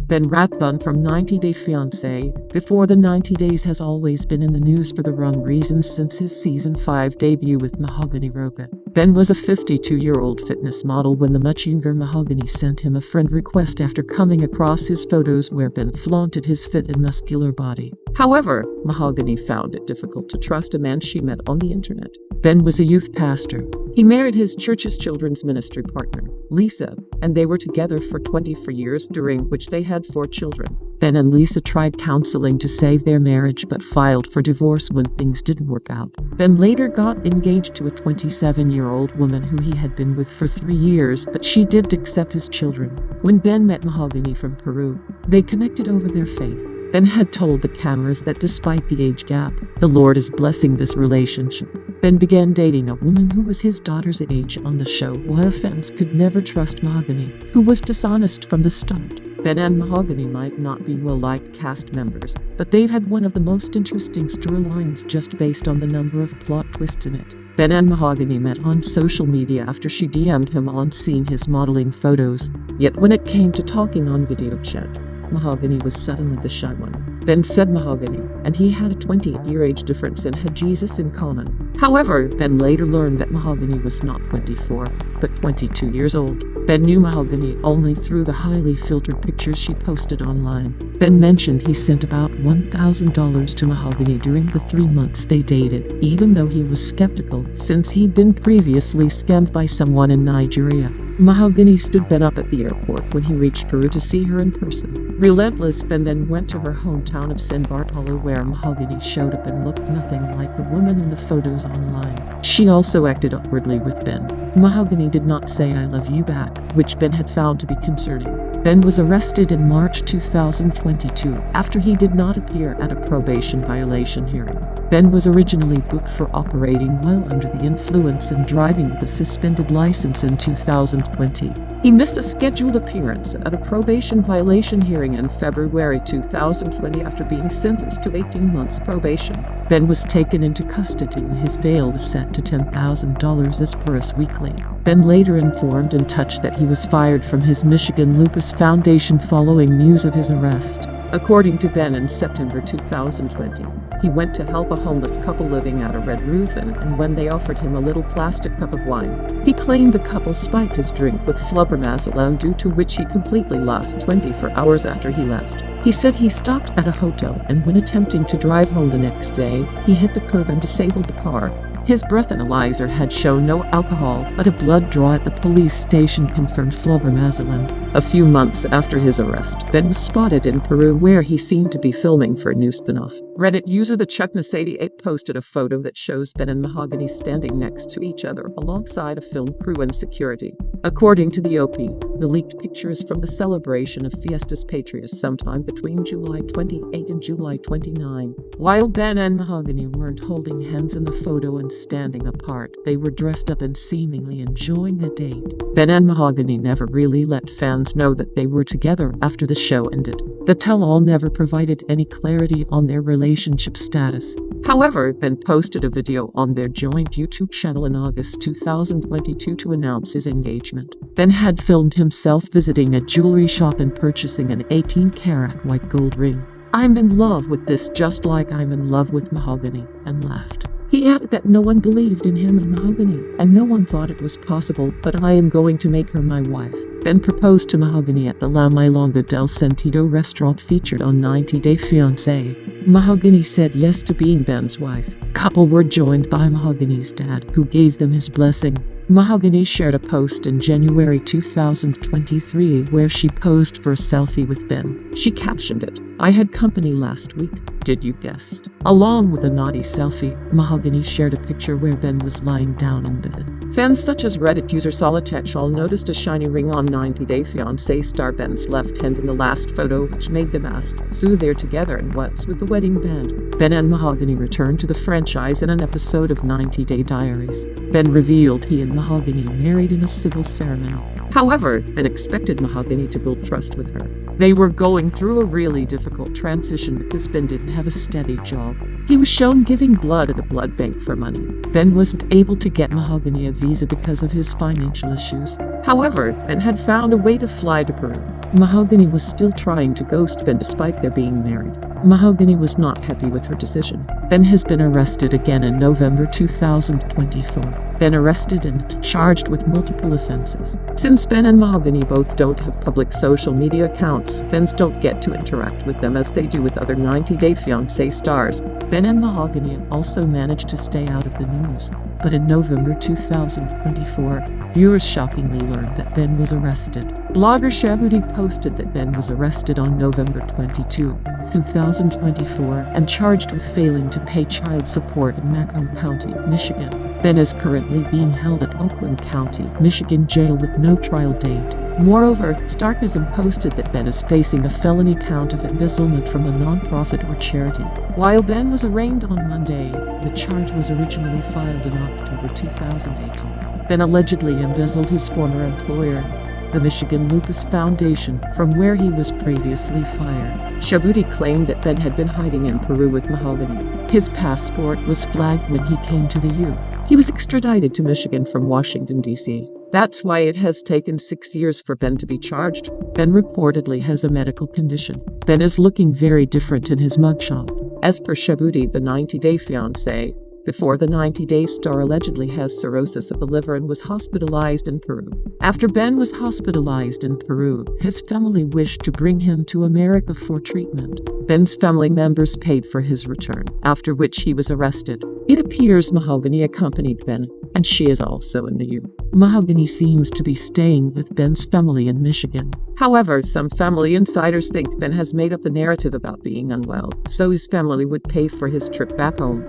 Ben Rathbun from 90 Day Fiancé. Before the 90 Days has always been in the news for the wrong reasons since his season 5 debut with Mahogany Roca. Ben was a 52-year-old fitness model when the much younger Mahogany sent him a friend request after coming across his photos where Ben flaunted his fit and muscular body. However, Mahogany found it difficult to trust a man she met on the internet. Ben was a youth pastor. He married his church's children's ministry partner, Lisa, and they were together for 24 years, during which they had 4 children. Ben and Lisa tried counseling to save their marriage but filed for divorce when things didn't work out. Ben later got engaged to a 27-year-old woman who he had been with for 3 years, but she did accept his children. When Ben met Mahogany from Peru, they connected over their faith. Ben had told the cameras that despite the age gap, the Lord is blessing this relationship. Ben began dating a woman who was his daughter's age on the show, while fans could never trust Mahogany, who was dishonest from the start. Ben and Mahogany might not be well-liked cast members, but they've had one of the most interesting storylines just based on the number of plot twists in it. Ben and Mahogany met on social media after she DM'd him on seeing his modeling photos. Yet when it came to talking on video chat, Mahogany was suddenly the shy one. Ben said Mahogany, and he had a 28-year age difference and had Jesus in common. However, Ben later learned that Mahogany was not 24, but 22 years old. Ben knew Mahogany only through the highly filtered pictures she posted online. Ben mentioned he sent about $1,000 to Mahogany during the 3 months they dated, even though he was skeptical since he'd been previously scammed by someone in Nigeria. Mahogany stood Ben up at the airport when he reached Peru to see her in person. Relentless, Ben then went to her hometown of San Bartolo where Mahogany showed up and looked nothing like the woman in the photos online. She also acted awkwardly with Ben. Mahogany did not say "I love you" back, which Ben had found to be concerning. Ben was arrested in March 2022 after he did not appear at a probation violation hearing. Ben was originally booked for operating while under the influence and driving with a suspended license in 2020. He missed a scheduled appearance at a probation violation hearing in February 2020 after being sentenced to 18 months probation. Ben was taken into custody and his bail was set to $10,000 as per Us Weekly. Ben later informed In Touch that he was fired from his Michigan Lupus Foundation following news of his arrest. According to Ben, in September 2020, he went to help a homeless couple living at a Red Roof Inn, and when they offered him a little plastic cup of wine, he claimed the couple spiked his drink with flummerazole, due to which he completely lost 24 hours after he left. He said he stopped at a hotel and when attempting to drive home the next day, he hit the curb and disabled the car. His breath analyzer had shown no alcohol, but a blood draw at the police station confirmed flummerazole. A few months after his arrest, Ben was spotted in Peru where he seemed to be filming for a new spin-off. Reddit user the Chuckness88 posted a photo that shows Ben and Mahogany standing next to each other alongside a film crew and security. According to the OP, the leaked picture is from the celebration of Fiestas Patrias sometime between July 28 and July 29. While Ben and Mahogany weren't holding hands in the photo and standing apart, they were dressed up and seemingly enjoying a date. Ben and Mahogany never really let fans know that they were together after the show ended. The tell-all never provided any clarity on their relationship status. However, Ben posted a video on their joint YouTube channel in August 2022 to announce his engagement. Ben had filmed himself visiting a jewelry shop and purchasing an 18-karat white gold ring. "I'm in love with this just like I'm in love with Mahogany," and laughed. He added that no one believed in him and Mahogany, and no one thought it was possible, but I am going to make her my wife. Ben proposed to Mahogany at the La Milonga del Sentido restaurant featured on 90 Day Fiancé. Mahogany said yes to being Ben's wife. Couple were joined by Mahogany's dad, who gave them his blessing. Mahogany shared a post in January 2023 where she posed for a selfie with Ben. She captioned it, "I had company last week. Did you guess?" Along with a naughty selfie, Mahogany shared a picture where Ben was lying down in bed. Fans such as Reddit user Solitechal noticed a shiny ring on 90 Day Fiancé star Ben's left hand in the last photo, which made them ask, "So they're together and what's with the wedding band?" Ben and Mahogany returned to the franchise in an episode of 90 Day Diaries. Ben revealed he and Mahogany married in a civil ceremony. However, Ben expected Mahogany to build trust with her. They were going through a really difficult transition because Ben didn't have a steady job. He was shown giving blood at a blood bank for money. Ben wasn't able to get Mahogany a visa because of his financial issues. However, Ben had found a way to fly to Peru. Mahogany was still trying to ghost Ben despite their being married. Mahogany was not happy with her decision. Ben has been arrested again in November 2024. Ben arrested and charged with multiple offenses. Since Ben and Mahogany both don't have public social media accounts, fans don't get to interact with them as they do with other 90 Day Fiancé stars. Ben and Mahogany also managed to stay out of the news. But in November 2024, viewers shockingly learned that Ben was arrested. Blogger Shabuti posted that Ben was arrested on November 22, 2024, and charged with failing to pay child support in Macomb County, Michigan. Ben is currently being held at Oakland County, Michigan jail with no trial date. Moreover, Starkism posted that Ben is facing a felony count of embezzlement from a nonprofit or charity. While Ben was arraigned on Monday, the charge was originally filed in October 2018. Ben allegedly embezzled his former employer, the Michigan Lupus Foundation, from where he was previously fired. Shabuti claimed that Ben had been hiding in Peru with Mahogany. His passport was flagged when he came to the U. He was extradited to Michigan from Washington, D.C. That's why it has taken 6 years for Ben to be charged. Ben reportedly has a medical condition. Ben is looking very different in his mugshot. As per Shabuti, the 90 Day Fiancé, before the 90 Day star allegedly has cirrhosis of the liver and was hospitalized in Peru. After Ben was hospitalized in Peru, his family wished to bring him to America for treatment. Ben's family members paid for his return, after which he was arrested. It appears Mahogany accompanied Ben, and she is also in the U. Mahogany seems to be staying with Ben's family in Michigan. However, some family insiders think Ben has made up the narrative about being unwell, so his family would pay for his trip back home.